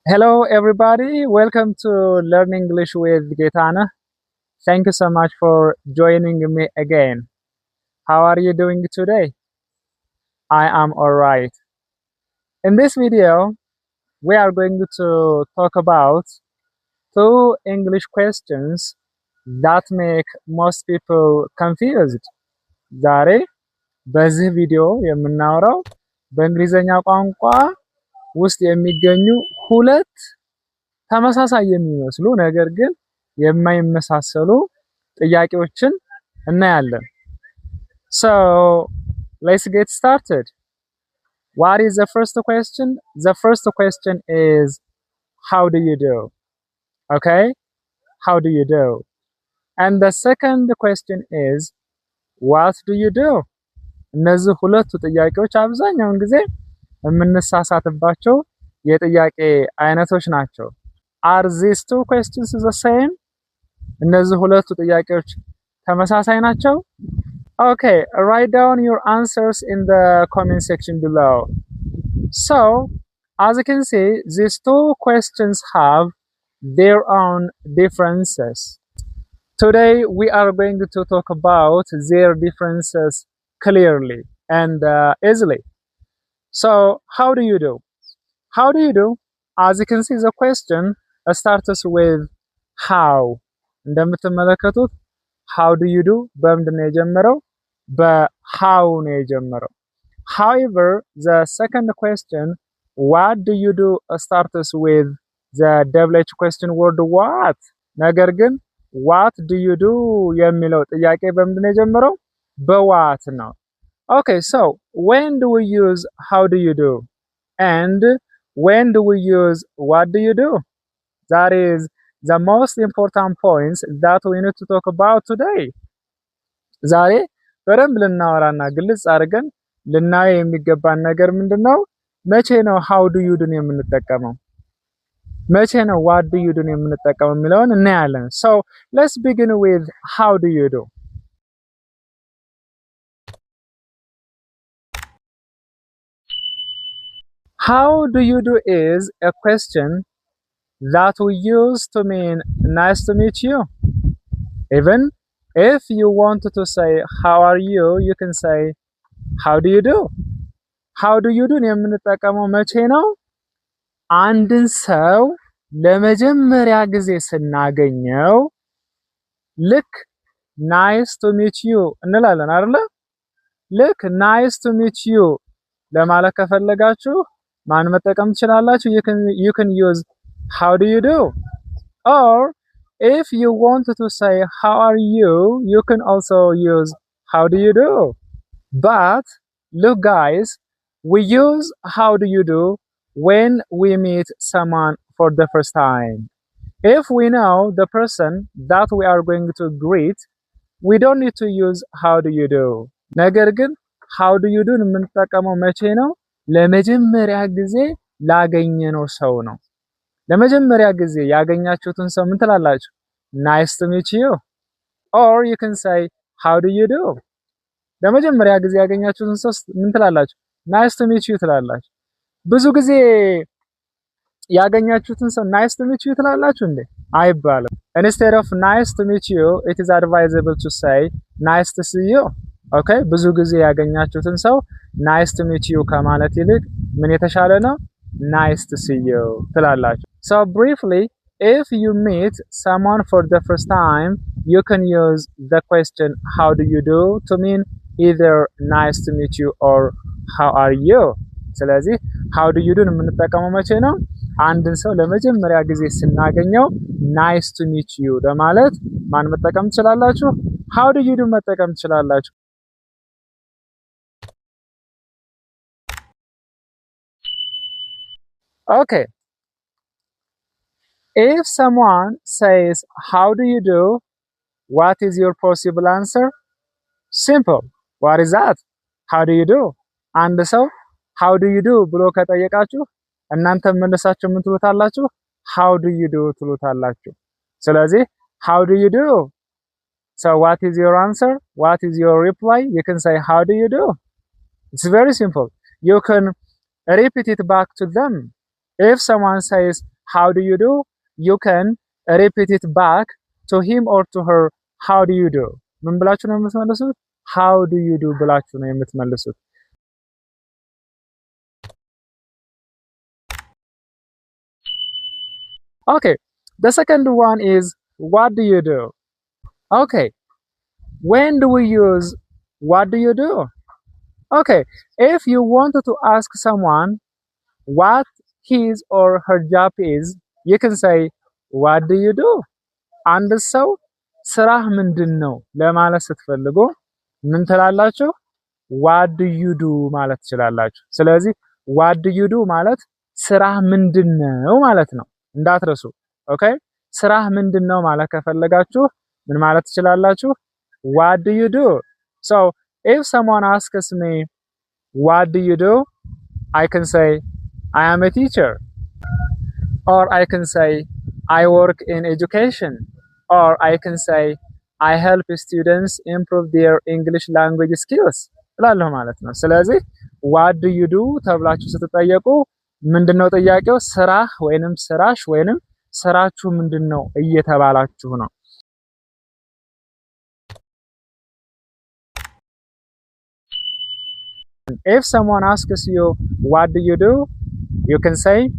Hello, everybody. Welcome to Learn English with Gaetana. Thank you so much for joining me again. How are you doing today? I am all right. In this video, we are going to talk about two English questions that make most people confused. ዛሬ በዚህ ቪዲዮ የምናወራው በእንግሊዘኛ ቋንቋ ውስጥ የሚገኙ ሁለት ተመሳሳይ የሚመስሉ ነገር ግን የማይመሳሰሉ ጥያቄዎችን እናያለን። So let's get started. What is the first question? The first question is how do you do? Okay? How do you do? And the second question is what do you do? እነዚህ ሁለቱ ጥያቄዎች አብዛኛውን ጊዜ የምንሳሳትባቸው የጥያቄ አይነቶች ናቸው። Are these two questions the same? እነዚህ ሁለቱ ጥያቄዎች ተመሳሳይ ናቸው? Okay, write down your answers in the comment section below. So, as you can see, these two questions have their own differences. Today, we are going to talk about their differences clearly and easily. So, how do you do? How do you do? As you can see, the question starts with how. እንደምትመለከቱት how do you do በምንድን ነው የጀመረው? በhow ነው የጀመረው። However, the second question, what do you do, starts with the double H question word what. ነገር ግን what do you do የሚለው ጥያቄ በምንድን ነው የጀመረው? በwhat ነው። Okay, so when do we use how do you do? And when do we use what do you do? That is the most important points that we need to talk about today. ዛሬ በደንብ ልናወራና ግልጽ አድርገን ልናየው የሚገባን ነገር ምንድነው? መቼ ነው how do you do የምንጠቀመው? መቼ ነው what do you do የምንጠቀመው የሚለውን እናያለን። So, let's begin with how do you do? How do you do is a question that we use to mean nice to meet you. Even if you want to say how are you, you can say how do you do? How do you do የምንጠቀመው መቼ ነው? አንድን ሰው ለመጀመሪያ ጊዜ ስናገኘው ልክ nice to meet you እንላለን አይደለ? ልክ nice to meet you ለማለት ከፈለጋችሁ ማን መጠቀም ትችላላችሁ? You can use how do you do? Or if you want to say how are you, you can also use how do you do? But look guys, we use how do you do when we meet someone for the first time. If we know the person that we are going to greet, we don't need to use how do you do. ነገር ግን how do you do የምንጠቀመው መቼ ነው? ለመጀመሪያ ጊዜ ላገኘነው ሰው ነው። ለመጀመሪያ ጊዜ ያገኛችሁትን ሰው ምን ትላላችሁ? Nice to meet you. Or you can say how do you do? ለመጀመሪያ ጊዜ ያገኛችሁትን ሰው ምን ትላላችሁ? Nice to meet you ትላላችሁ። ብዙ ጊዜ ያገኛችሁትን ሰው nice to meet you ትላላችሁ እንዴ? አይባልም። Instead of nice to meet you, it is advisable to say nice to see you. Okay? ብዙ ጊዜ ያገኛችሁትን ሰው nice to meet you ከማለት ይልቅ ምን የተሻለ ነው? Nice to see you ትላላችሁ። So briefly, if you meet someone for the first time, you can use the question how do you do to mean either nice to meet you or how are you. ስለዚህ how do you do የምንጠቀመው መቼ ነው? አንድን ሰው ለመጀመሪያ ጊዜ ስናገኘው nice to meet you ለማለት ማን መጠቀም ትችላላችሁ? how do you do መጠቀም ትችላላችሁ። Okay. If someone says, how do you do? What is your possible answer? Simple. What is that? How do you do? አንድ ሰው how do you do ብሎ ከጠየቃችሁ እናንተ መልሳችሁ ምን ትሉታላችሁ? how do you do ትሉታላችሁ። ስለዚህ how do you do? So what is your answer? What is your reply? You can say how do you do? It's very simple. You can repeat it back to them. If someone says how do you do? You can repeat it back to him or to her. How do you do? ምን ብላችሁ ነው የምትመልሱት? How do you do ብላችሁ ነው የምትመልሱት። Okay, the second one is what do you do? Okay, when do we use what do you do? Okay, if you wanted to ask someone what his or her job is, you can say what do you do? አንድ ሰው ስራህ ምንድነው ለማለት ስትፈልጉ ምን ትላላችሁ? what do you do ማለት ትችላላችሁ። ስለዚህ what do you do ማለት ስራህ ምንድነው ማለት ነው። እንዳትረሱ። ኦኬ ስራህ ምንድነው ማለት ከፈለጋችሁ ምን ማለት ትችላላችሁ? what do you do? So if someone asks me what do you do? I can say I am a teacher, or I can say I work in education, or I can say I help students improve their English language skills እላለሁ ማለት ነው። ስለዚህ what do you do ተብላችሁ ስትጠየቁ ምንድነው ጥያቄው? ስራህ ወይንም ስራሽ ወይንም ስራችሁ ምንድነው እየተባላችሁ ነው። If someone asks you what do you do, you can say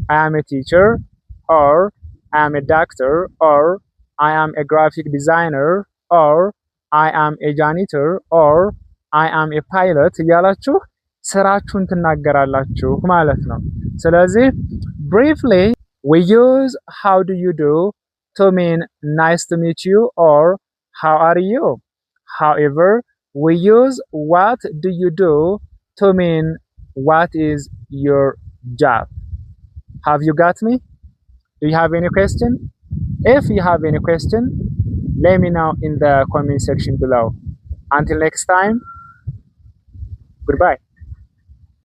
I am a teacher, or I am a doctor, or I am a graphic designer, or I am a janitor, or I am a pilot እያላችሁ ስራችሁን ትናገራላችሁ ማለት ነው። ስለዚህ briefly we use how do you do to mean nice to meet you or how are you. However, we use what do you do to mean what is your job. Have you got me? Do you have any question? If you have any question, let me know in the comment section below. Until next time, goodbye.